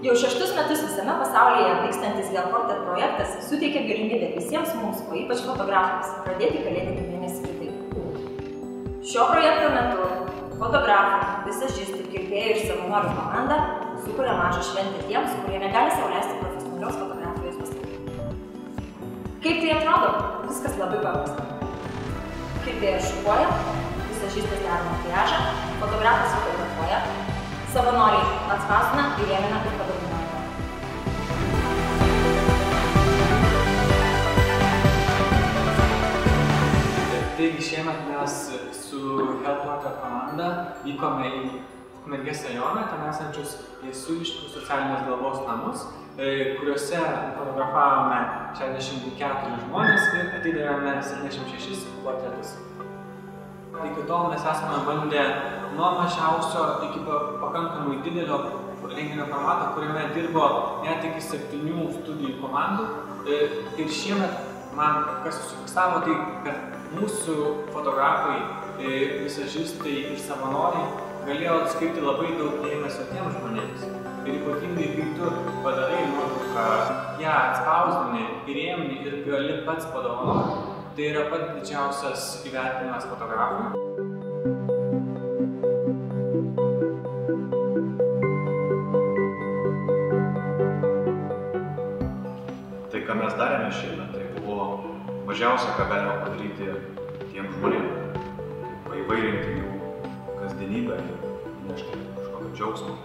Jau 6 metus visame pasaulyje vykstantis Gelportet projektas suteikia galimybę visiems mums, o ypač fotografams, pradėti kalėdinį mėnesį kitaip. Šio projekto metu fotografų, vizažistų, kirpėjų ir savanorių komanda sukuria mažą šventę tiems, kurie negali sau leisti profesionalios fotografijos paslaugų. Kaip tai atrodo? Viskas labai paprasta. Kirpėjas šukuoja, vizažistas daro makiažą, fotografas fotografuoja, savanoriai atspausdina, įrėmina ir padovanoja. Taigi šiemet mes su Gelportet komanda vykome į Ukmergės rajoną, ten esančius Jasuliškių socialinės globos namus, kuriuose fotografavome 64 žmonės ir atidavėme 76 portretus. Iki tol mes esame bandę nuo mažiausio iki pakankamai didelio renginio formato, kuriame dirbo net iki 7 studijų komandų. Ir šiemet man kas susifiksavo, tai kad mūsų fotografai, vizažistai ir savanoriai galėjo skirti labai daug dėmesio tiems žmonėms. Ir ypatingai, kai tu padarai nuotrauką, ją atspausdini, įrėmini ir gali pats padovanoti, tai yra pats didžiausias įvertinimas fotografui. Tai, ką mes darėme šiemet, tai buvo mažiausia, ką galima padaryti tiem žmonėm. Paįvairinti jų kasdienybę ir įnešti kažkokį džiaugsmą.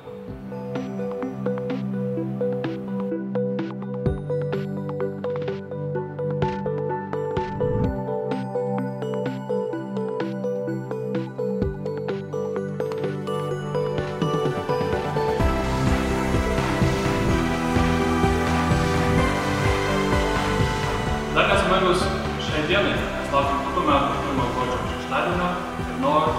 Dar nesibaigus šiai dienai, mes laukiam kitų metų 1. gruodžio šeštadienio ir noriu